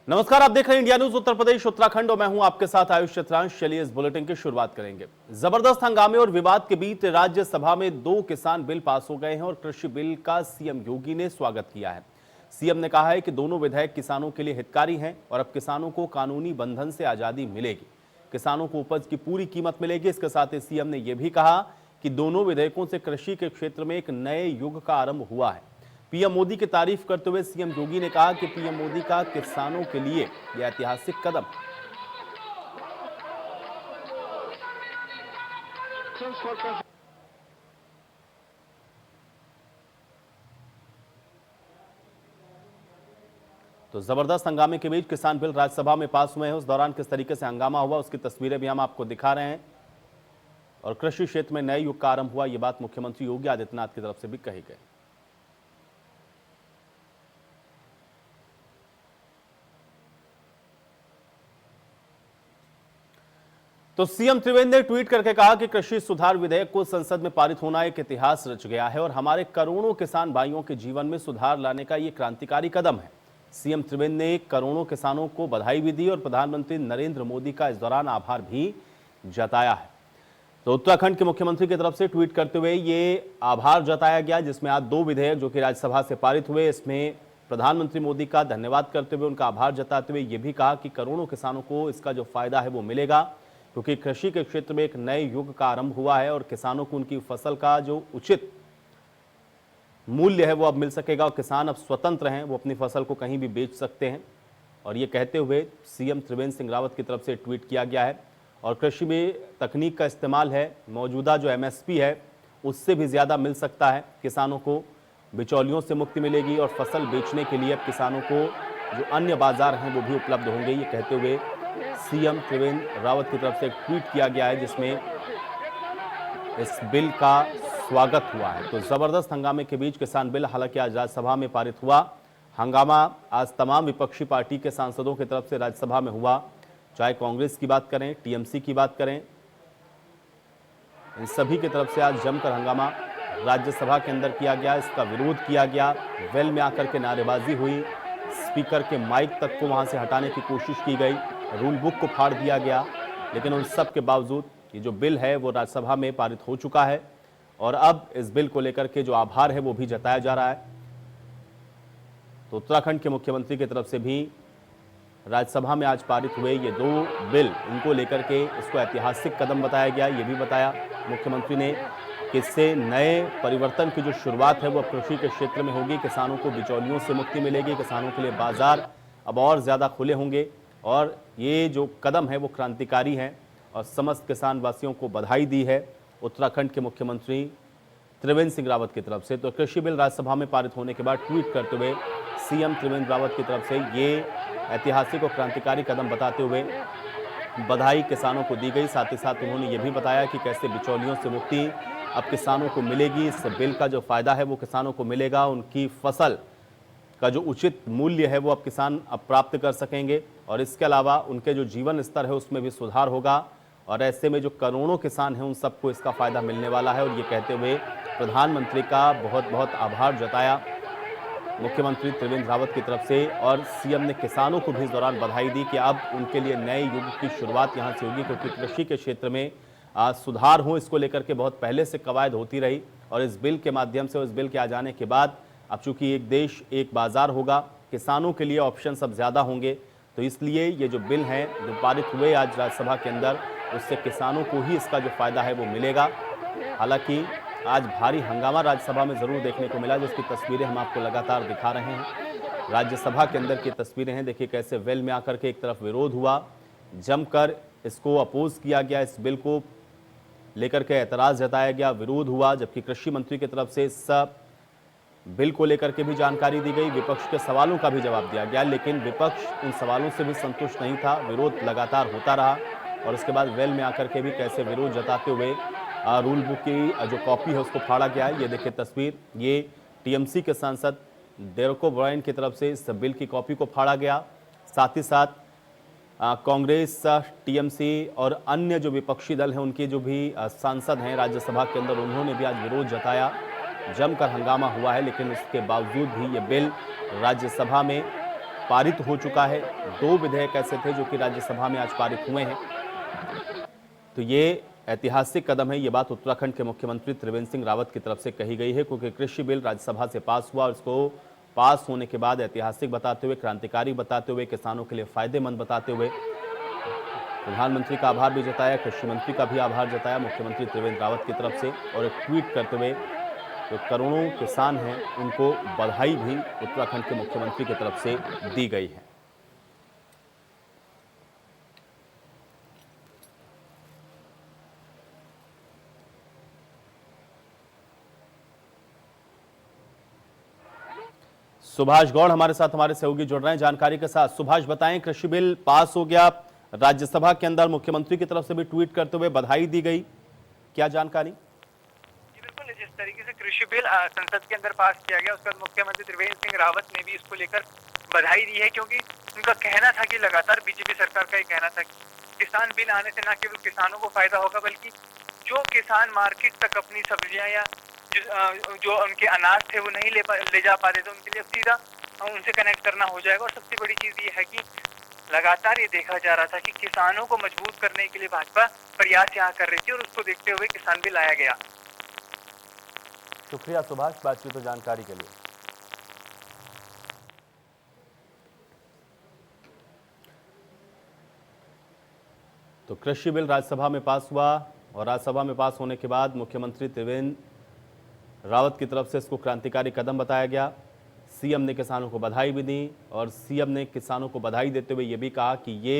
नमस्कार, आप देख रहे हैं इंडिया न्यूज उत्तर प्रदेश उत्तराखंड और मैं हूं आपके साथ आयुष चित्रांश। चलिए इस बुलेटिन की शुरुआत करेंगे। जबरदस्त हंगामे और विवाद के बीच राज्यसभा में 2 किसान बिल पास हो गए हैं और कृषि बिल का सीएम योगी ने स्वागत किया है। सीएम ने कहा है कि दोनों विधेयक किसानों के लिए हितकारी हैं और अब किसानों को कानूनी बंधन से आजादी मिलेगी। किसानों को उपज की पूरी कीमत मिलेगी। इसके साथ ही सीएम ने यह भी कहा कि दोनों विधेयकों से कृषि के क्षेत्र में एक नए युग का आरंभ हुआ है। पीएम मोदी की तारीफ करते हुए सीएम योगी ने कहा कि पीएम मोदी का किसानों के लिए यह ऐतिहासिक कदम। तो जबरदस्त हंगामे के बीच किसान बिल राज्यसभा में पास हुए हैं। उस दौरान किस तरीके से हंगामा हुआ उसकी तस्वीरें भी हम आपको दिखा रहे हैं और कृषि क्षेत्र में नए युग का आरंभ हुआ, यह बात मुख्यमंत्री योगी आदित्यनाथ की तरफ से भी कही गई। तो सीएम त्रिवेंद्र ने ट्वीट करके कहा कि कृषि सुधार विधेयक को संसद में पारित होना एक इतिहास रच गया है और हमारे करोड़ों किसान भाइयों के जीवन में सुधार लाने का यह क्रांतिकारी कदम है। सीएम त्रिवेंद्र ने करोड़ों किसानों को बधाई भी दी और प्रधानमंत्री नरेंद्र मोदी का इस दौरान आभार भी जताया है। तो उत्तराखंड के मुख्यमंत्री की तरफ से ट्वीट करते हुए ये आभार जताया गया, जिसमें आज 2 विधेयक जो कि राज्यसभा से पारित हुए, इसमें प्रधानमंत्री मोदी का धन्यवाद करते हुए उनका आभार जताते हुए यह भी कहा कि करोड़ों किसानों को इसका जो फायदा है वो मिलेगा, क्योंकि कृषि के क्षेत्र में एक नए युग का आरंभ हुआ है और किसानों को उनकी फसल का जो उचित मूल्य है वो अब मिल सकेगा और किसान अब स्वतंत्र हैं, वो अपनी फसल को कहीं भी बेच सकते हैं। और ये कहते हुए सीएम त्रिवेंद्र सिंह रावत की तरफ से ट्वीट किया गया है। और कृषि में तकनीक का इस्तेमाल है, मौजूदा जो एमएसपी है उससे भी ज़्यादा मिल सकता है किसानों को, बिचौलियों से मुक्ति मिलेगी और फसल बेचने के लिए अब किसानों को जो अन्य बाजार हैं वो भी उपलब्ध होंगे। ये कहते हुए सीएम त्रिवेंद्र रावत की तरफ से एक ट्वीट किया गया है जिसमें इस बिल का स्वागत हुआ है। तो जबरदस्त हंगामे के बीच किसान बिल हालांकि आज राज्यसभा में पारित हुआ। हंगामा आज तमाम विपक्षी पार्टी के सांसदों की तरफ से राज्यसभा में हुआ, चाहे कांग्रेस की बात करें, टीएमसी की बात करें, इन सभी की तरफ से आज जमकर हंगामा राज्यसभा के अंदर किया गया। इसका विरोध किया गया, वेल में आकर के नारेबाजी हुई, स्पीकर के माइक तक को वहां से हटाने की कोशिश की गई, रूल बुक को फाड़ दिया गया, लेकिन उन सब के बावजूद ये जो बिल है वो राज्यसभा में पारित हो चुका है और अब इस बिल को लेकर के जो आभार है वो भी जताया जा रहा है। तो उत्तराखंड के मुख्यमंत्री की तरफ से भी राज्यसभा में आज पारित हुए ये 2 बिल, इनको लेकर के इसको ऐतिहासिक कदम बताया गया। ये भी बताया मुख्यमंत्री ने कि इससे नए परिवर्तन की जो शुरुआत है वो कृषि के क्षेत्र में होगी, किसानों को बिचौलियों से मुक्ति मिलेगी, किसानों के लिए बाजार अब और ज़्यादा खुले होंगे और ये जो कदम है वो क्रांतिकारी है और समस्त किसान वासियों को बधाई दी है उत्तराखंड के मुख्यमंत्री त्रिवेंद्र सिंह रावत की तरफ से। तो कृषि बिल राज्यसभा में पारित होने के बाद ट्वीट करते हुए सीएम त्रिवेंद्र रावत की तरफ से ये ऐतिहासिक और क्रांतिकारी कदम बताते हुए बधाई किसानों को दी गई। साथ ही साथ उन्होंने ये भी बताया कि कैसे बिचौलियों से मुक्ति अब किसानों को मिलेगी, इस बिल का जो फायदा है वो किसानों को मिलेगा, उनकी फसल का जो उचित मूल्य है वो अब किसान अब प्राप्त कर सकेंगे और इसके अलावा उनके जो जीवन स्तर है उसमें भी सुधार होगा और ऐसे में जो करोड़ों किसान हैं उन सबको इसका फायदा मिलने वाला है। और ये कहते हुए प्रधानमंत्री का बहुत बहुत आभार जताया मुख्यमंत्री त्रिवेंद्र रावत की तरफ से और सीएम ने किसानों को भी इस दौरान बधाई दी कि अब उनके लिए नए युग की शुरुआत यहाँ से होगी, क्योंकि कृषि के क्षेत्र में सुधार हो इसको लेकर के बहुत पहले से कवायद होती रही और इस बिल के माध्यम से, इस बिल के आ जाने के बाद अब चूंकि एक देश एक बाजार होगा, किसानों के लिए ऑप्शन सब ज़्यादा होंगे, तो इसलिए ये जो बिल हैं जो पारित हुए आज राज्यसभा के अंदर, उससे किसानों को ही इसका जो फायदा है वो मिलेगा। हालांकि आज भारी हंगामा राज्यसभा में ज़रूर देखने को मिला, जिसकी तस्वीरें हम आपको लगातार दिखा रहे हैं। राज्यसभा के अंदर की तस्वीरें हैं, देखिए कैसे वेल में आकर के एक तरफ विरोध हुआ, जमकर इसको अपोज किया गया, इस बिल को लेकर के एतराज़ जताया गया, विरोध हुआ, जबकि कृषि मंत्री की तरफ से इस बिल को लेकर के भी जानकारी दी गई, विपक्ष के सवालों का भी जवाब दिया गया, लेकिन विपक्ष उन सवालों से भी संतुष्ट नहीं था, विरोध लगातार होता रहा और उसके बाद वेल में आकर के भी कैसे विरोध जताते हुए रूल बुक की जो कॉपी है उसको फाड़ा गया है। ये देखिए तस्वीर, ये टीएमसी के सांसद डेरेको ब्रायन की तरफ से इस बिल की कॉपी को फाड़ा गया। साथ ही साथ कांग्रेस, टीएमसी और अन्य जो विपक्षी दल हैं उनके जो भी सांसद हैं राज्यसभा के अंदर, उन्होंने भी आज विरोध जताया, जमकर हंगामा हुआ है, लेकिन उसके बावजूद भी ये बिल राज्यसभा में पारित हो चुका है। 2 विधेयक ऐसे थे जो कि राज्यसभा में आज पारित हुए हैं। तो ये ऐतिहासिक कदम है, ये बात उत्तराखंड के मुख्यमंत्री त्रिवेंद्र सिंह रावत की तरफ से कही गई है, क्योंकि कृषि बिल राज्यसभा से पास हुआ और इसको पास होने के बाद ऐतिहासिक बताते हुए, क्रांतिकारी बताते हुए, किसानों के लिए फायदेमंद बताते हुए प्रधानमंत्री का आभार भी जताया, कृषि मंत्री का भी आभार जताया मुख्यमंत्री त्रिवेंद्र रावत की तरफ से। और एक ट्वीट करते हुए जो करोड़ों किसान हैं उनको बधाई भी उत्तराखंड के मुख्यमंत्री की तरफ से दी गई है। सुभाष गौड़ हमारे साथ, हमारे सहयोगी जुड़ रहे हैं जानकारी के साथ। सुभाष, बताएं, कृषि बिल पास हो गया राज्यसभा के अंदर, मुख्यमंत्री की तरफ से भी ट्वीट करते हुए बधाई दी गई, क्या जानकारी? बिल्कुल, जिस तरीके से कृषि बिल संसद के अंदर पास किया गया, उसके बाद मुख्यमंत्री त्रिवेंद्र सिंह रावत ने भी इसको लेकर बधाई दी है, क्योंकि उनका कहना था कि लगातार बीजेपी सरकार का ये कहना था कि किसान बिल आने से न केवल किसानों को फायदा होगा, बल्कि जो किसान मार्केट तक अपनी सब्जियां या जो उनके अनाज थे वो नहीं ले जा पाते थे, उनके लिए सीधा उनसे कनेक्ट करना हो जाएगा। और सबसे बड़ी चीज ये है कि लगातार ये देखा जा रहा था कि किसानों को मजबूत करने के लिए भाजपा प्रयास यहाँ कर रही थी, और उसको देखते हुए किसान बिल लाया गया। शुक्रिया सुभाष, बातचीत और जानकारी के लिए। तो कृषि बिल राज्यसभा में पास हुआ और राज्यसभा में पास होने के बाद मुख्यमंत्री त्रिवेंद्र रावत की तरफ से इसको क्रांतिकारी कदम बताया गया। सीएम ने किसानों को बधाई भी दी और सीएम ने किसानों को बधाई देते हुए यह भी कहा कि ये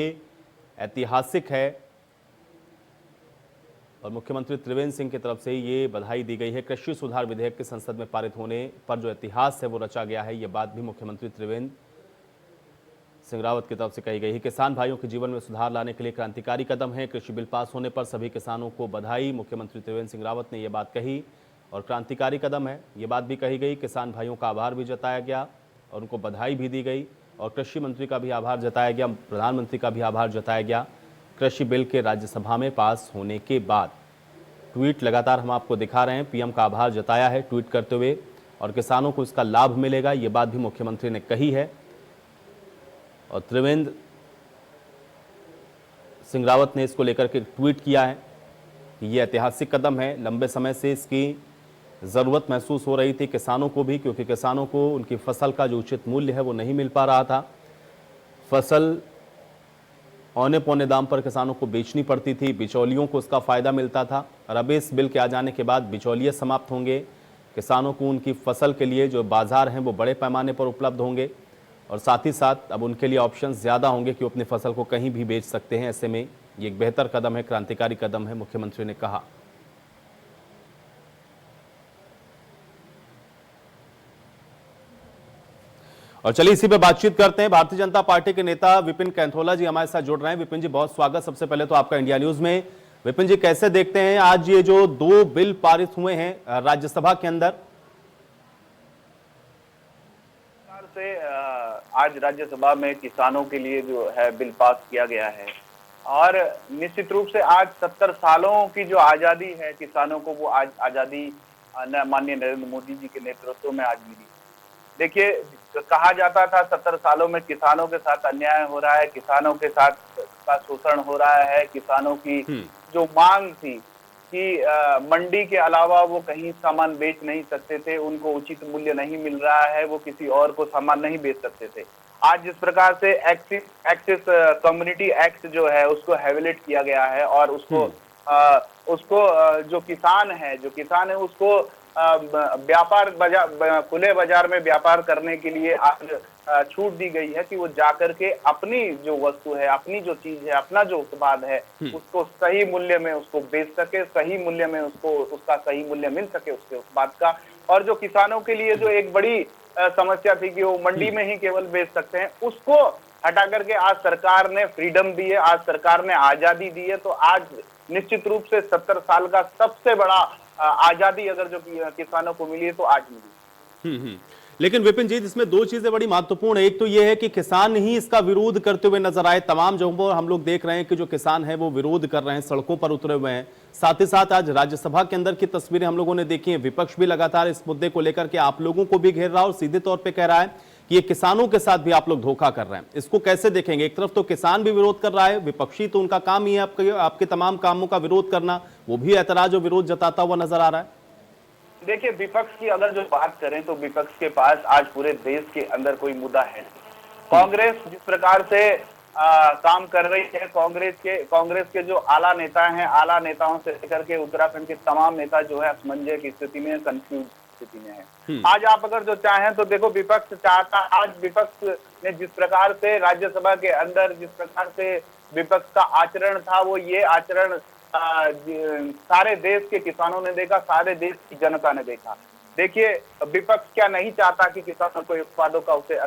ऐतिहासिक है, और मुख्यमंत्री त्रिवेंद्र सिंह की तरफ से ये बधाई दी गई है। कृषि सुधार विधेयक के संसद में पारित होने पर जो इतिहास है वो रचा गया है, ये बात भी मुख्यमंत्री त्रिवेंद्र सिंह रावत की तरफ से कही गई है। किसान भाइयों के जीवन में सुधार लाने के लिए क्रांतिकारी कदम है। कृषि बिल पास होने पर सभी किसानों को बधाई, मुख्यमंत्री त्रिवेंद्र सिंह रावत ने यह बात कही, और क्रांतिकारी कदम है ये बात भी कही गई। किसान भाइयों का आभार भी जताया गया और उनको बधाई भी दी गई, और कृषि मंत्री का भी आभार जताया गया, प्रधानमंत्री का भी आभार जताया गया कृषि बिल के राज्यसभा में पास होने के बाद। ट्वीट लगातार हम आपको दिखा रहे हैं, पीएम का आभार जताया है ट्वीट करते हुए, और किसानों को इसका लाभ मिलेगा ये बात भी मुख्यमंत्री ने कही है। और त्रिवेंद्र सिंह रावत ने इसको लेकर के ट्वीट किया है कि ये ऐतिहासिक कदम है, लंबे समय से इसकी ज़रूरत महसूस हो रही थी किसानों को भी, क्योंकि किसानों को उनकी फसल का जो उचित मूल्य है वो नहीं मिल पा रहा था। फसल औने पौने दाम पर किसानों को बेचनी पड़ती थी, बिचौलियों को उसका फ़ायदा मिलता था। और अब इस बिल के आ जाने के बाद बिचौलिए समाप्त होंगे, किसानों को उनकी फसल के लिए जो बाज़ार हैं वो बड़े पैमाने पर उपलब्ध होंगे, और साथ ही साथ अब उनके लिए ऑप्शंस ज़्यादा होंगे कि वो अपनी फसल को कहीं भी बेच सकते हैं। ऐसे में ये एक बेहतर कदम है, क्रांतिकारी कदम है, मुख्यमंत्री ने कहा। और चलिए इसी पे बातचीत करते हैं। भारतीय जनता पार्टी के नेता विपिन कैंथोला जी हमारे साथ जुड़ रहे हैं। विपिन जी, बहुत स्वागत सबसे पहले तो आपका इंडिया न्यूज में। विपिन जी, कैसे देखते हैं आज ये जो 2 बिल पारित हुए हैं राज्यसभा के अंदर? से आज राज्यसभा में किसानों के लिए जो है बिल पास किया गया है, और निश्चित रूप से आज 70 सालों की जो आजादी है किसानों को, वो आज आजादी माननीय नरेंद्र मोदी जी के नेतृत्व में आज मिली। देखिए, कहा जाता था 70 सालों में किसानों के साथ अन्याय हो रहा है, किसानों के साथ का शोषण हो रहा है, किसानों की जो मांग थी कि मंडी के अलावा वो कहीं सामान बेच नहीं सकते थे, उनको उचित मूल्य नहीं मिल रहा है, वो किसी और को सामान नहीं बेच सकते थे। आज जिस प्रकार से एक्सिस कम्युनिटी एक्ट जो है उसको हैविलेट किया गया है, और उसको जो किसान है उसको व्यापार बाजार, खुले बाजार में व्यापार करने के लिए आज छूट दी गई है कि वो जाकर के अपनी जो वस्तु है, अपनी जो चीज है, अपना जो उत्पाद है उसको सही मूल्य में उसको बेच सके, सही मूल्य में उसको उसका सही मूल्य मिल सके उसके उत्पाद का। और जो किसानों के लिए जो एक बड़ी समस्या थी कि वो मंडी में ही केवल बेच सकते हैं, उसको हटा करके आज सरकार ने फ्रीडम दी है, आज सरकार ने आजादी दी है। तो आज निश्चित रूप से 70 साल का सबसे बड़ा आजादी अगर जो किसानों को मिली है तो आज मिली। लेकिन विपिन जी, इसमें 2 चीजें बड़ी महत्वपूर्ण है। एक तो यह है कि किसान ही इसका विरोध करते हुए नजर आए। तमाम जगहों पर हम लोग देख रहे हैं कि जो किसान है वो विरोध कर रहे हैं, सड़कों पर उतरे हुए हैं। साथ ही साथ आज राज्यसभा के अंदर की तस्वीरें हम लोगों ने देखी हैं, विपक्ष भी लगातार इस मुद्दे को लेकर के आप लोगों को भी घेर रहा है और सीधे तौर पर कह रहा है कि ये किसानों के साथ भी आप लोग धोखा कर रहे हैं। इसको कैसे देखेंगे? एक तरफ तो किसान भी विरोध कर रहा है, विपक्षी तो उनका काम ही है आपके तमाम कामों का विरोध करना, वो भी ऐतराज और विरोध जताता हुआ नजर आ रहा है। देखिए, विपक्ष की अगर जो बात करें तो विपक्ष के पास आज पूरे देश के अंदर कोई मुद्दा है। कांग्रेस जिस प्रकार से काम कर रही है, कांग्रेस के जो आला नेता हैं, आला नेताओं से लेकर के उत्तराखंड के तमाम नेता जो है असमंजस की स्थिति में, कंफ्यूज स्थिति में है। आज आप अगर जो चाहें तो देखो, विपक्ष चाहता, आज विपक्ष ने जिस प्रकार से राज्यसभा के अंदर जिस प्रकार से विपक्ष का आचरण था, वो ये आचरण सारे देश के किसानों ने देखा, सारे देश की जनता ने देखा। देखिए, विपक्ष क्या नहीं चाहता कि किसानों को उत्पादों का उसे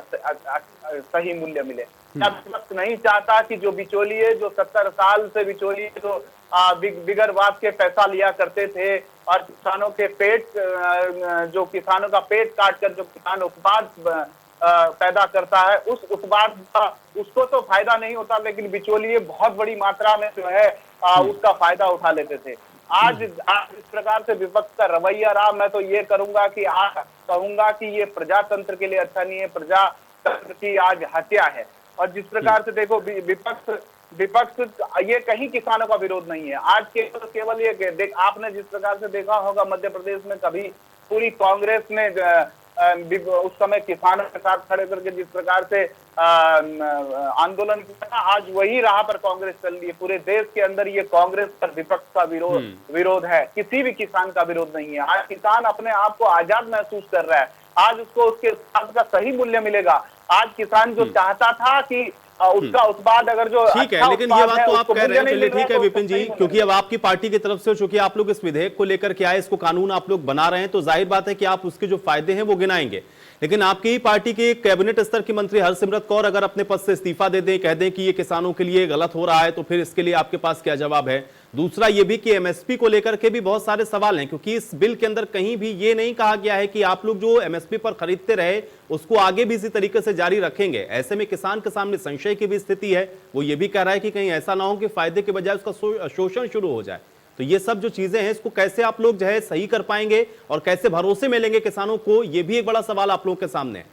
सही मूल्य मिले? क्या विपक्ष नहीं चाहता कि जो बिचौलिए, जो 70 साल से बिचौलिए जो बिगर बात के पैसा लिया करते थे और किसानों के पेट, जो किसानों का पेट काट कर जो किसान उत्पाद पैदा करता है, उस उत्पाद का उसको तो फायदा नहीं होता, लेकिन बिचौलिए बहुत बड़ी मात्रा में जो है उसका फायदा उठा लेते थे। आज इस प्रकार से विपक्ष का रवैया रहा, मैं तो ये कहूंगा कि ये प्रजातंत्र के लिए अच्छा नहीं है, प्रजातंत्र की आज हत्या है। और जिस प्रकार से देखो, विपक्ष ये कहीं किसानों का विरोध नहीं है। आज केवल ये आपने जिस प्रकार से देखा होगा, मध्य प्रदेश में कभी पूरी कांग्रेस ने उस समय किसानों के साथ खड़े करके जिस प्रकार से आंदोलन किया, आज वही राह पर कांग्रेस चल रही है। पूरे देश के अंदर ये कांग्रेस पर विपक्ष का विरोध है, किसी भी किसान का विरोध नहीं है। आज किसान अपने आप को आजाद महसूस कर रहा है, आज उसको उसके उत्पाद का सही मूल्य मिलेगा। आज किसान जो चाहता था कि उसका उत्पाद अगर जो ठीक है, लेकिन ये बात तो आप कह रहे हैं, चलिए ठीक है विपिन जी, क्योंकि अब आपकी पार्टी की तरफ से चूंकि आप लोग इस विधेयक को लेकर के आए, इसको कानून आप लोग बना रहे हैं, तो जाहिर बात है कि आप उसके जो फायदे हैं वो गिनाएंगे। लेकिन आपकी ही पार्टी के कैबिनेट स्तर की मंत्री हरसिमरत कौर अगर अपने पद से इस्तीफा दे दें, कह दें कि ये किसानों के लिए गलत हो रहा है, तो फिर इसके लिए आपके पास क्या जवाब है? दूसरा ये भी कि एमएसपी को लेकर के भी बहुत सारे सवाल हैं, क्योंकि इस बिल के अंदर कहीं भी ये नहीं कहा गया है कि आप लोग जो एमएसपी पर खरीदते रहे उसको आगे भी इसी तरीके से जारी रखेंगे। ऐसे में किसान के सामने संशय की भी स्थिति है। वो ये भी कह रहा है कि कहीं ऐसा ना हो कि फायदे के बजाय उसका शोषण शुरू हो जाए। तो ये सब जो चीजें हैं, इसको कैसे आप लोग जो है सही कर पाएंगे और कैसे भरोसे में लेंगे किसानों को, ये भी एक बड़ा सवाल आप लोगों के सामने है।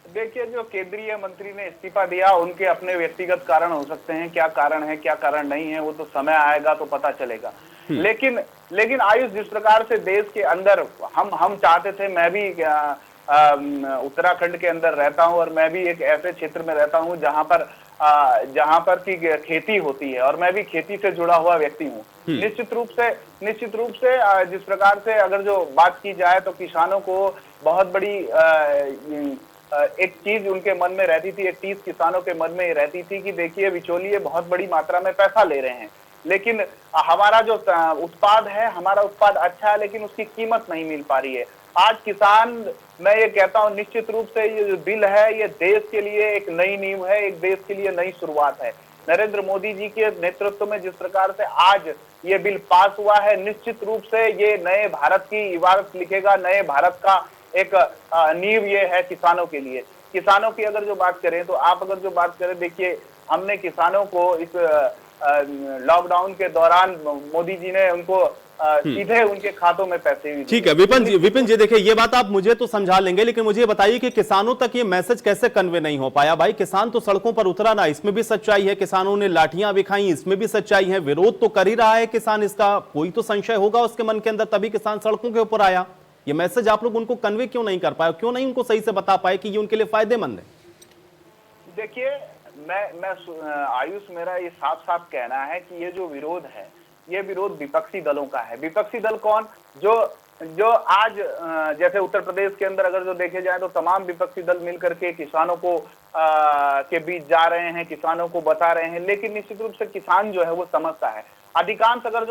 देखिए, जो केंद्रीय मंत्री ने इस्तीफा दिया, उनके अपने व्यक्तिगत कारण हो सकते हैं। क्या कारण है, क्या कारण नहीं है, वो तो समय आएगा तो पता चलेगा। लेकिन आयुष, जिस प्रकार से देश के अंदर हम चाहते थे, मैं भी उत्तराखंड के अंदर रहता हूं और मैं भी एक ऐसे क्षेत्र में रहता हूं जहां पर की खेती होती है और मैं भी खेती से जुड़ा हुआ व्यक्ति हूं। निश्चित रूप से जिस प्रकार से अगर जो बात की जाए तो किसानों को बहुत बड़ी एक चीज उनके मन में रहती थी, एक चीज किसानों के मन में रहती थी कि देखिए, बिचौलिए बहुत बड़ी मात्रा में पैसा ले रहे हैं, लेकिन हमारा जो उत्पाद है, हमारा उत्पाद अच्छा है, लेकिन उसकी कीमत नहीं मिल पा रही है। आज किसान, मैं ये कहता हूं, निश्चित रूप से ये जो बिल है, ये देश के लिए एक नई नींव है, एक देश के लिए नई शुरुआत है। नरेंद्र मोदी जी के नेतृत्व में जिस प्रकार से आज ये बिल पास हुआ है, निश्चित रूप से ये नए भारत की इबारत लिखेगा, नए भारत का एक नींव ये है किसानों के लिए। किसानों की अगर जो बात करें तो आप अगर जो बात करें, देखिए, हमने किसानों को इस लॉकडाउन के दौरान मोदी जी ने उनको सीधे उनके खातों में पैसे भी। ठीक है विपिन जी देखिए, ये बात आप मुझे तो समझा लेंगे, लेकिन मुझे बताइए कि किसानों तक ये मैसेज कैसे कन्वे नहीं हो पाया? भाई, किसान तो सड़कों पर उतरा ना, इसमें भी सच्चाई है, किसानों ने लाठियां भी खाई, इसमें भी सच्चाई है, विरोध तो कर ही रहा है किसान, इसका कोई तो संशय होगा उसके मन के अंदर, तभी किसान सड़कों के ऊपर आया। ये मैसेज आप लोग उनको कन्वे क्यों नहीं कर पाए, क्यों नहीं उनको सही से बता पाए कि ये उनके लिए फायदेमंद है? देखिए, मैं आयुष, मेरा ये साफ साफ कहना है कि ये जो विरोध है, ये विरोध विपक्षी दलों का है। विपक्षी दल कौन? जो आज जैसे उत्तर प्रदेश के अंदर अगर जो देखे जाए तो तमाम विपक्षी दल मिलकर के किसानों को के बीच जा रहे हैं, किसानों को बता रहे हैं, लेकिन निश्चित रूप से किसान जो है वो समझता है। अधिकांश अगर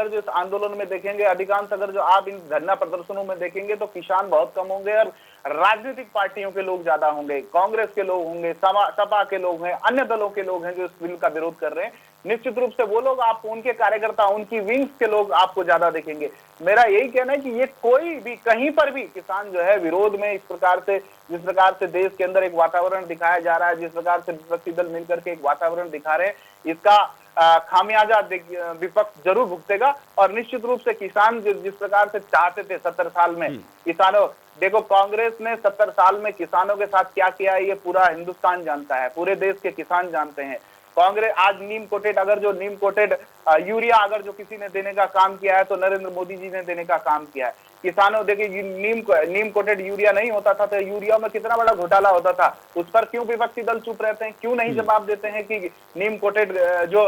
जो इस आंदोलन में देखेंगे, अधिकांश अगर जो आप इन धरना प्रदर्शनों में देखेंगे तो किसान बहुत कम होंगे और राजनीतिक पार्टियों के लोग ज्यादा होंगे, कांग्रेस के लोग होंगे, सपा के लोग हैं, अन्य दलों के लोग हैं जो इस बिल का विरोध कर रहे हैं। निश्चित रूप से वो लोग, आप उनके कार्यकर्ता, उनकी विंग्स के लोग आपको ज्यादा देखेंगे। मेरा यही कहना है कि ये कोई भी कहीं पर भी किसान जो है विरोध में इस प्रकार से, जिस प्रकार से देश के अंदर एक वातावरण दिखाया जा रहा है, जिस प्रकार से विपक्षी दल मिलकर के एक वातावरण दिखा रहे हैं, इसका खामियाजा विपक्ष जरूर भुगतेगा। और निश्चित रूप से किसान जिस प्रकार से चाहते थे 70 साल में किसानों, देखो कांग्रेस ने 70 साल में किसानों के साथ क्या किया है ये पूरा हिंदुस्तान जानता है, पूरे देश के किसान जानते हैं। कांग्रेस आज नीम कोटेड, अगर जो नीम कोटेड यूरिया अगर जो किसी ने देने का काम किया है तो नरेंद्र मोदी जी ने देने का काम किया है। किसानों, देखिए नीम कोटेड यूरिया नहीं होता था तो यूरिया में कितना बड़ा घोटाला होता था, उस पर क्यों विपक्षी दल चुप रहते हैं, क्यों नहीं जवाब देते हैं कि नीम कोटेड जो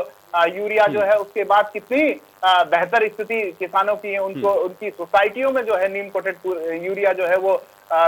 यूरिया जो है उसके बाद कितनी बेहतर स्थिति किसानों की है, उनको उनकी सोसाइटियों में जो है नीम कोटेड यूरिया जो है वो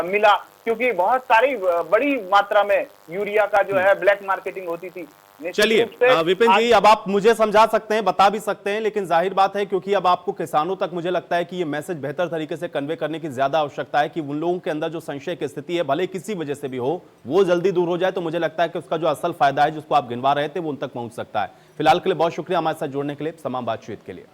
मिला, क्योंकि बहुत सारी बड़ी मात्रा में यूरिया का जो है ब्लैक मार्केटिंग होती थी। चलिए विपिन जी, अब आप मुझे समझा सकते हैं, बता भी सकते हैं, लेकिन जाहिर बात है क्योंकि अब आपको किसानों तक मुझे लगता है कि ये मैसेज बेहतर तरीके से कन्वे करने की ज्यादा आवश्यकता है कि उन लोगों के अंदर जो संशय की स्थिति है, भले किसी वजह से भी हो, वो जल्दी दूर हो जाए, तो मुझे लगता है कि उसका जो असल फायदा है जिसको आप गिनवा रहे थे वो उन तक पहुंच सकता है। फिलहाल के लिए बहुत शुक्रिया हमारे साथ जुड़ने के लिए, तमाम बातचीत के लिए।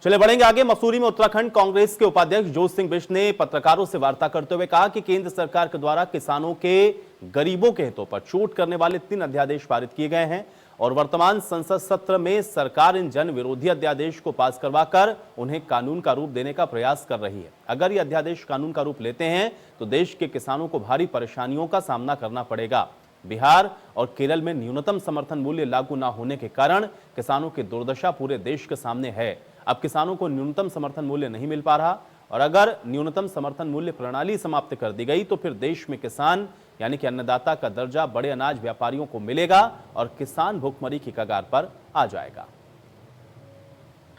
चले बढ़ेंगे आगे। मसूरी में उत्तराखंड कांग्रेस के उपाध्यक्ष जोत सिंह बिष्ट ने पत्रकारों से वार्ता करते हुए कहा कि केंद्र सरकार के द्वारा किसानों के गरीबों के हितों पर चोट करने वाले 3 अध्यादेश पारित किए गए हैं और वर्तमान संसद सत्र में सरकार इन जन विरोधी अध्यादेश को पास करवाकर उन्हें कानून का रूप देने का प्रयास कर रही है। अगर ये अध्यादेश कानून का रूप लेते हैं तो देश के किसानों को भारी परेशानियों का सामना करना पड़ेगा। बिहार और केरल में न्यूनतम समर्थन मूल्य लागू न होने के कारण किसानों की दुर्दशा पूरे देश के सामने है। अब किसानों को न्यूनतम समर्थन मूल्य नहीं मिल पा रहा और अगर न्यूनतम समर्थन मूल्य प्रणाली समाप्त कर दी गई तो फिर देश में किसान यानी कि अन्नदाता का दर्जा बड़े अनाज व्यापारियों को मिलेगा और किसान भुखमरी की कगार पर आ जाएगा।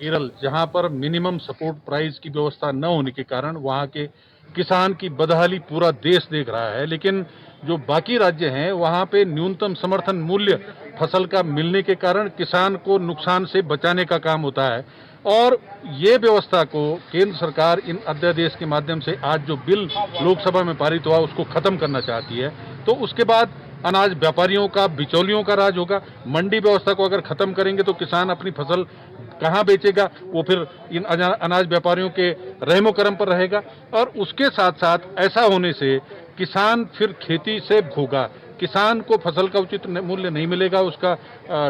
केरल, जहां पर मिनिमम सपोर्ट प्राइस की व्यवस्था न होने के कारण वहां के किसान की बदहाली पूरा देश देख रहा है, लेकिन जो बाकी राज्य हैं वहां पे न्यूनतम समर्थन मूल्य फसल का मिलने के कारण किसान को नुकसान से बचाने का काम होता है। और ये व्यवस्था को केंद्र सरकार इन अध्यादेश के माध्यम से आज जो बिल लोकसभा में पारित हुआ उसको खत्म करना चाहती है। तो उसके बाद अनाज व्यापारियों का, बिचौलियों का राज होगा। मंडी व्यवस्था को अगर खत्म करेंगे तो किसान अपनी फसल कहां बेचेगा, वो फिर इन अनाज व्यापारियों के रहमो करम पर रहेगा। और उसके साथ साथ ऐसा होने से किसान फिर खेती से भोगा, किसान को फसल का उचित मूल्य नहीं मिलेगा, उसका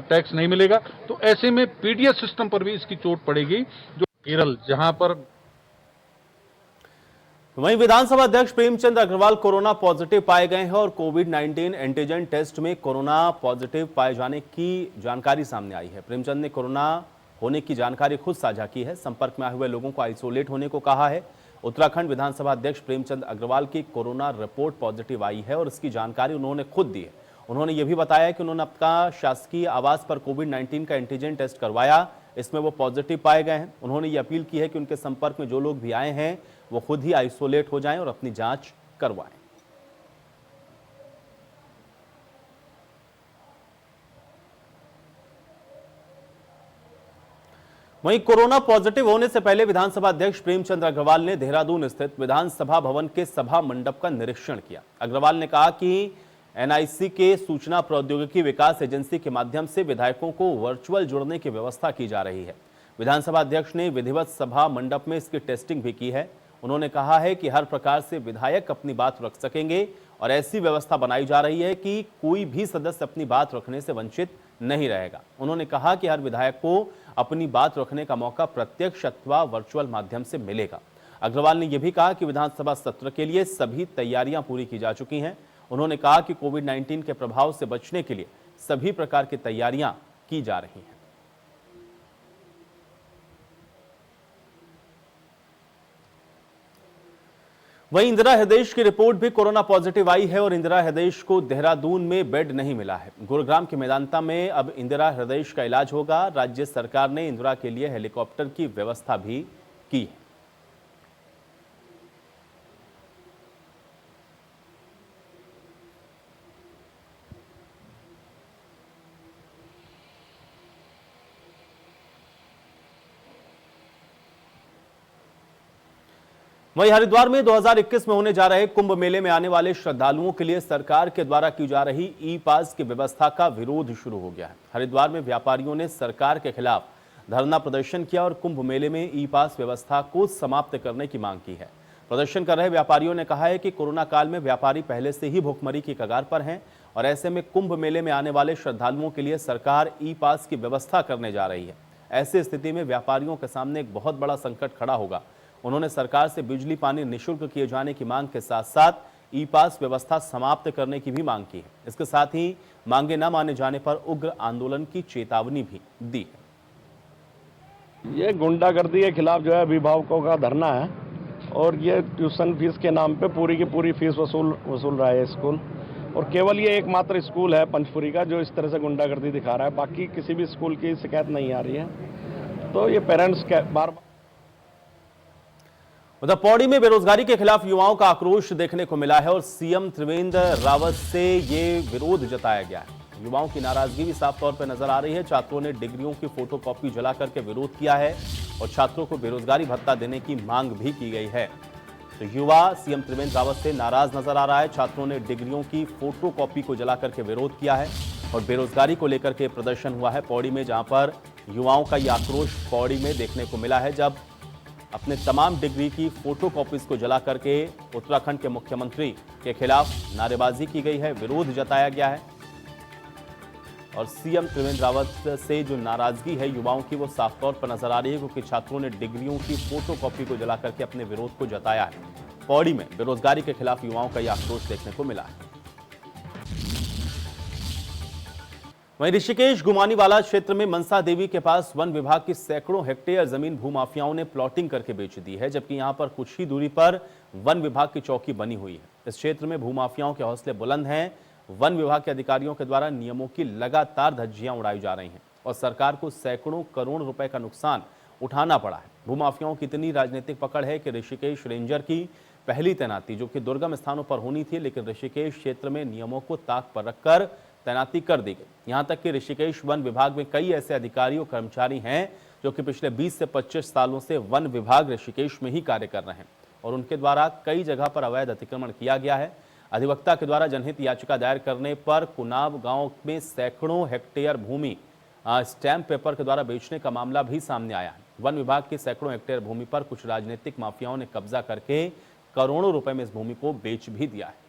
टैक्स नहीं मिलेगा, तो ऐसे में पीडीएस सिस्टम पर भी इसकी चोट पड़ेगी। जो केरल, जहां पर वहीं विधानसभा अध्यक्ष प्रेमचंद अग्रवाल कोरोना पॉजिटिव पाए गए हैं और कोविड-19 एंटीजन टेस्ट में कोरोना पॉजिटिव पाए जाने की जानकारी सामने आई है। प्रेमचंद ने कोरोना होने की जानकारी खुद साझा की है, संपर्क में आए हुए लोगों को आइसोलेट होने को कहा है। उत्तराखंड विधानसभा अध्यक्ष प्रेमचंद अग्रवाल की कोरोना रिपोर्ट पॉजिटिव आई है और इसकी जानकारी उन्होंने खुद दी है। उन्होंने यह भी बताया कि उन्होंने अपना शासकीय आवास पर कोविड-19 का एंटीजन टेस्ट करवाया, इसमें वो पॉजिटिव पाए गए हैं। उन्होंने ये अपील की है कि उनके संपर्क में जो लोग भी आए हैं वो खुद ही आइसोलेट हो जाएं और अपनी जांच करवाएं। वहीं कोरोना पॉजिटिव होने से पहले विधानसभा अध्यक्ष प्रेमचंद अग्रवाल ने देहरादून स्थित विधानसभा भवन के सभा मंडप का निरीक्षण किया। अग्रवाल ने कहा कि एनआईसी के सूचना प्रौद्योगिकी विकास एजेंसी के माध्यम से विधायकों को वर्चुअल जुड़ने की व्यवस्था की जा रही है। विधानसभा अध्यक्ष ने विधिवत सभा मंडप में इसकी टेस्टिंग भी की है। उन्होंने कहा है कि हर प्रकार से विधायक अपनी बात रख सकेंगे और ऐसी व्यवस्था बनाई जा रही है कि कोई भी सदस्य अपनी बात रखने से वंचित नहीं रहेगा। उन्होंने कहा कि हर विधायक को अपनी बात रखने का मौका प्रत्यक्ष अथवा वर्चुअल माध्यम से मिलेगा। अग्रवाल ने यह भी कहा कि विधानसभा सत्र के लिए सभी तैयारियां पूरी की जा चुकी हैं। उन्होंने कहा कि कोविड-19 के प्रभाव से बचने के लिए सभी प्रकार की तैयारियां की जा रही हैं। वहीं इंदिरा हृदय की रिपोर्ट भी कोरोना पॉजिटिव आई है और इंदिरा हृदय को देहरादून में बेड नहीं मिला है। गुरुग्राम के मेदांता में अब इंदिरा हृदय का इलाज होगा। राज्य सरकार ने इंदिरा के लिए हेलीकॉप्टर की व्यवस्था भी की है। वहीं हरिद्वार में 2021 में होने जा रहे कुंभ मेले में आने वाले श्रद्धालुओं के लिए सरकार के द्वारा की जा रही ई पास की व्यवस्था का विरोध शुरू हो गया है। हरिद्वार में व्यापारियों ने सरकार के खिलाफ धरना प्रदर्शन किया और कुंभ मेले में ई पास व्यवस्था को समाप्त करने की मांग की है। प्रदर्शन कर रहे व्यापारियों ने कहा है कि कोरोना काल में व्यापारी पहले से ही भुखमरी की कगार पर हैं और ऐसे में कुंभ मेले में आने वाले श्रद्धालुओं के लिए सरकार ई पास की व्यवस्था करने जा रही है। ऐसी स्थिति में व्यापारियों के सामने एक बहुत बड़ा संकट खड़ा होगा। उन्होंने सरकार से बिजली पानी निःशुल्क किए जाने की मांग के साथ साथ ई पास व्यवस्था समाप्त करने की भी मांग की है। इसके साथ ही मांगे न माने जाने पर उग्र आंदोलन की चेतावनी भी दी है। ये गुंडागर्दी के खिलाफ जो है अभिभावकों का धरना है और ये ट्यूशन फीस के नाम पे पूरी की पूरी फीस वसूल रहा है स्कूल। और केवल ये एकमात्र स्कूल है पंचपुरी का जो इस तरह से गुंडागर्दी दिखा रहा है। बाकी किसी भी स्कूल की शिकायत नहीं आ रही है। तो ये पेरेंट्स बार उधर पौड़ी में बेरोजगारी के खिलाफ युवाओं का आक्रोश देखने को मिला है और सीएम त्रिवेंद्र रावत से ये विरोध जताया गया है। युवाओं की नाराजगी भी साफ तौर पर नजर आ रही है। छात्रों ने डिग्रियों की फोटोकॉपी जला करके विरोध किया है और छात्रों को बेरोजगारी भत्ता देने की मांग भी की गई है। तो युवा सीएम त्रिवेंद्र रावत से नाराज नजर आ रहा है। छात्रों ने डिग्रियों की फोटोकॉपी को जला करके विरोध किया है और बेरोजगारी को लेकर के प्रदर्शन हुआ है पौड़ी में, जहां पर युवाओं का यह आक्रोश पौड़ी में देखने को मिला है, जब अपने तमाम डिग्री की फोटोकॉपीज को जला करके उत्तराखंड के मुख्यमंत्री के खिलाफ नारेबाजी की गई है, विरोध जताया गया है। और सीएम त्रिवेंद्र रावत से जो नाराजगी है युवाओं की वो साफ तौर पर नजर आ रही है, क्योंकि छात्रों ने डिग्रियों की फोटोकॉपी को जला करके अपने विरोध को जताया है। पौड़ी में बेरोजगारी के खिलाफ युवाओं का यह आक्रोश देखने को मिला है। वहीं ऋषिकेश गुमानीवाला क्षेत्र में मनसा देवी के पास वन विभाग की सैकड़ों हेक्टेयर जमीन भूमाफियाओं ने प्लॉटिंग करके बेच दी है, जबकि यहां पर कुछ ही दूरी पर वन विभाग की चौकी बनी हुई है। इस क्षेत्र में भूमाफियाओं के हौसले बुलंद हैं। वन विभाग के अधिकारियों के द्वारा नियमों की लगातार धज्जियां उड़ाई जा रही हैं और सरकार को सैकड़ों करोड़ रुपए का नुकसान उठाना पड़ा है। भूमाफियाओं की इतनी राजनीतिक पकड़ है कि ऋषिकेश रेंजर की पहली तैनाती जो कि दुर्गम स्थानों पर होनी थी, लेकिन ऋषिकेश क्षेत्र में नियमों को ताक पर रखकर तैनाती कर दी गई। यहां तक कि ऋषिकेश वन विभाग में कई ऐसे अधिकारी और कर्मचारी हैं जो कि पिछले 20 से 25 सालों से वन विभाग ऋषिकेश में ही कार्य कर रहे हैं और उनके द्वारा कई जगह पर अवैध अतिक्रमण किया गया है। अधिवक्ता के द्वारा जनहित याचिका दायर करने पर कुनाब गांव में सैकड़ों हेक्टेयर भूमि स्टैंप पेपर के द्वारा बेचने का मामला भी सामने आया है। वन विभाग की सैकड़ों हेक्टेयर भूमि पर कुछ राजनीतिक माफियाओं ने कब्जा करके करोड़ों रुपए में इस भूमि को बेच भी दिया है।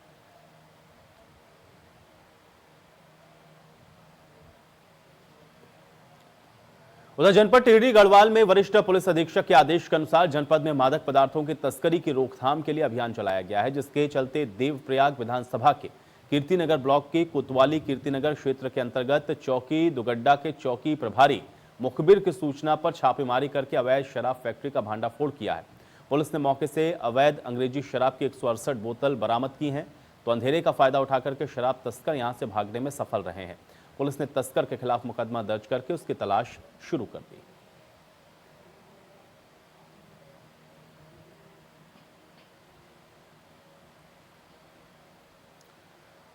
उधर जनपद टिहरी गढ़वाल में वरिष्ठ पुलिस अधीक्षक के आदेश के अनुसार जनपद में मादक पदार्थों की तस्करी की रोकथाम के लिए अभियान चलाया गया है, जिसके चलते देवप्रयाग विधानसभा के कीर्तिनगर ब्लॉक के कोतवाली कीर्तिनगर क्षेत्र के अंतर्गत चौकी दुगड्डा के चौकी प्रभारी मुखबिर की सूचना पर छापेमारी करके अवैध शराब फैक्ट्री का भांडाफोड़ किया है। पुलिस ने मौके से अवैध अंग्रेजी शराब की 168 बोतल बरामद की हैं, तो अंधेरे का फायदा उठाकर के शराब तस्कर यहां से भागने में सफल रहे हैं। पुलिस ने तस्कर के खिलाफ मुकदमा दर्ज करके उसकी तलाश शुरू कर दी।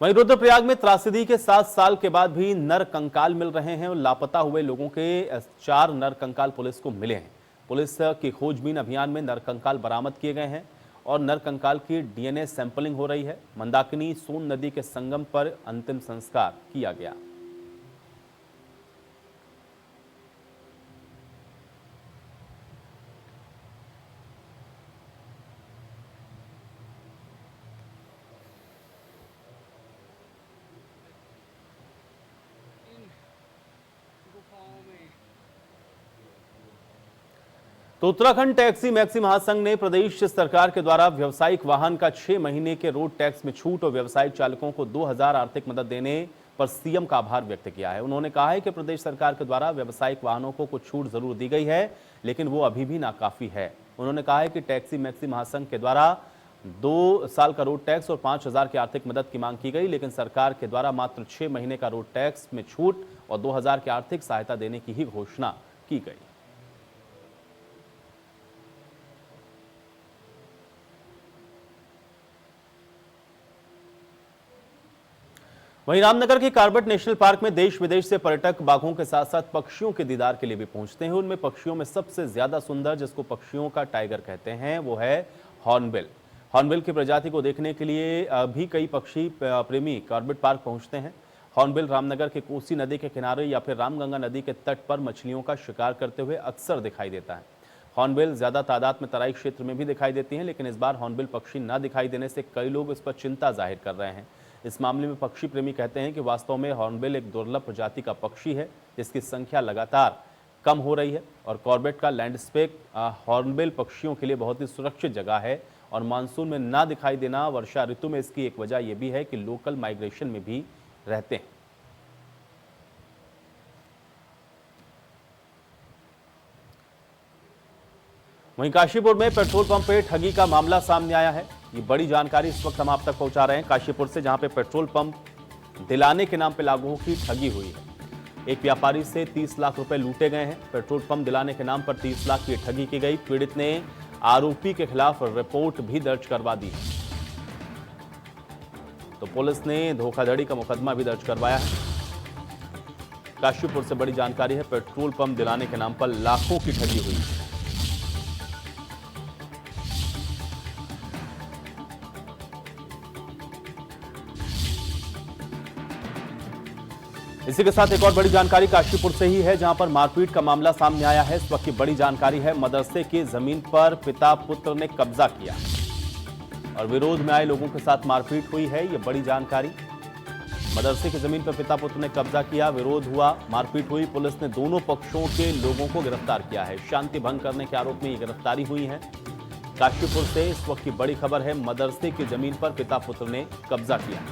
वहीं रुद्रप्रयाग में त्रासदी के 7 साल के बाद भी नर कंकाल मिल रहे हैं और लापता हुए लोगों के 4 नर कंकाल पुलिस को मिले हैं। पुलिस की खोजबीन अभियान में नर कंकाल बरामद किए गए हैं और नर कंकाल की डीएनए सैंपलिंग हो रही है। मंदाकिनी सोन नदी के संगम पर अंतिम संस्कार किया गया। तो उत्तराखंड टैक्सी मैक्सी महासंघ ने प्रदेश सरकार के द्वारा व्यावसायिक वाहन का 6 महीने के रोड टैक्स में छूट और व्यावसायिक चालकों को 2000 आर्थिक मदद देने पर सीएम का आभार व्यक्त किया है। उन्होंने कहा है कि प्रदेश सरकार के द्वारा व्यावसायिक वाहनों को कुछ छूट जरूर दी गई है, लेकिन वो अभी भी नाकाफी है। उन्होंने कहा है कि टैक्सी मैक्सी महासंघ के द्वारा 2 साल का रोड टैक्स और 5000 की आर्थिक मदद की मांग की गई, लेकिन सरकार के द्वारा मात्र 6 महीने का रोड टैक्स में छूट और 2000 की आर्थिक सहायता देने की ही घोषणा की गई। वहीं रामनगर के कार्बेट नेशनल पार्क में देश विदेश से पर्यटक बाघों के साथ साथ पक्षियों के दीदार के लिए भी पहुंचते हैं। उनमें पक्षियों में सबसे ज्यादा सुंदर, जिसको पक्षियों का टाइगर कहते हैं, वो है हॉर्नबिल। हॉर्नबिल की प्रजाति को देखने के लिए भी कई पक्षी प्रेमी कॉर्बेट पार्क पहुंचते हैं। हॉर्नबिल रामनगर के कोसी नदी के किनारे या फिर रामगंगा नदी के तट पर मछलियों का शिकार करते हुए अक्सर दिखाई देता है। हॉर्नबिल ज्यादा तादाद में तराई क्षेत्र में भी दिखाई देती हैं, लेकिन इस बार हॉर्नबिल पक्षी न दिखाई देने से कई लोग इस पर चिंता जाहिर कर रहे हैं। इस मामले में पक्षी प्रेमी कहते हैं कि वास्तव में हॉर्नबिल एक दुर्लभ प्रजाति का पक्षी है, जिसकी संख्या लगातार कम हो रही है और कॉर्बेट का लैंडस्केप हॉर्नबिल पक्षियों के लिए बहुत ही सुरक्षित जगह है और मानसून में ना दिखाई देना वर्षा ऋतु में इसकी एक वजह यह भी है कि लोकल माइग्रेशन में भी रहते हैं। वहीं काशीपुर में पेट्रोल पंप पे ठगी का मामला सामने आया है। ये बड़ी जानकारी इस वक्त हम आप तक पहुंचा रहे हैं काशीपुर से, जहां पे पेट्रोल पंप दिलाने के नाम पे लागुओं की ठगी हुई है। एक व्यापारी से 30 लाख रुपए लूटे गए हैं। पेट्रोल पंप दिलाने के नाम पर 30 लाख की ठगी की गई। पीड़ित ने आरोपी के खिलाफ रिपोर्ट भी दर्ज करवा दी है, तो पुलिस ने धोखाधड़ी का मुकदमा भी दर्ज करवाया है। काशीपुर से बड़ी जानकारी है, पेट्रोल पंप दिलाने के नाम पर लाखों की ठगी हुई है। इसी के साथ एक और बड़ी जानकारी काशीपुर से ही है, जहां पर मारपीट का मामला सामने आया है। इस वक्त की बड़ी जानकारी है, मदरसे की जमीन पर पिता पुत्र ने कब्जा किया और विरोध में आए लोगों के साथ मारपीट हुई है। ये बड़ी जानकारी, मदरसे की जमीन पर पिता पुत्र ने कब्जा किया, विरोध हुआ, मारपीट हुई। पुलिस ने दोनों पक्षों के लोगों को गिरफ्तार किया है। शांति भंग करने के आरोप में ये गिरफ्तारी हुई है। काशीपुर से इस वक्त की बड़ी खबर है, मदरसे की जमीन पर पिता पुत्र ने कब्जा किया।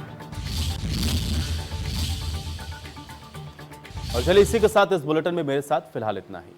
और चलिए इसी के साथ इस बुलेटिन में मेरे साथ फिलहाल इतना ही।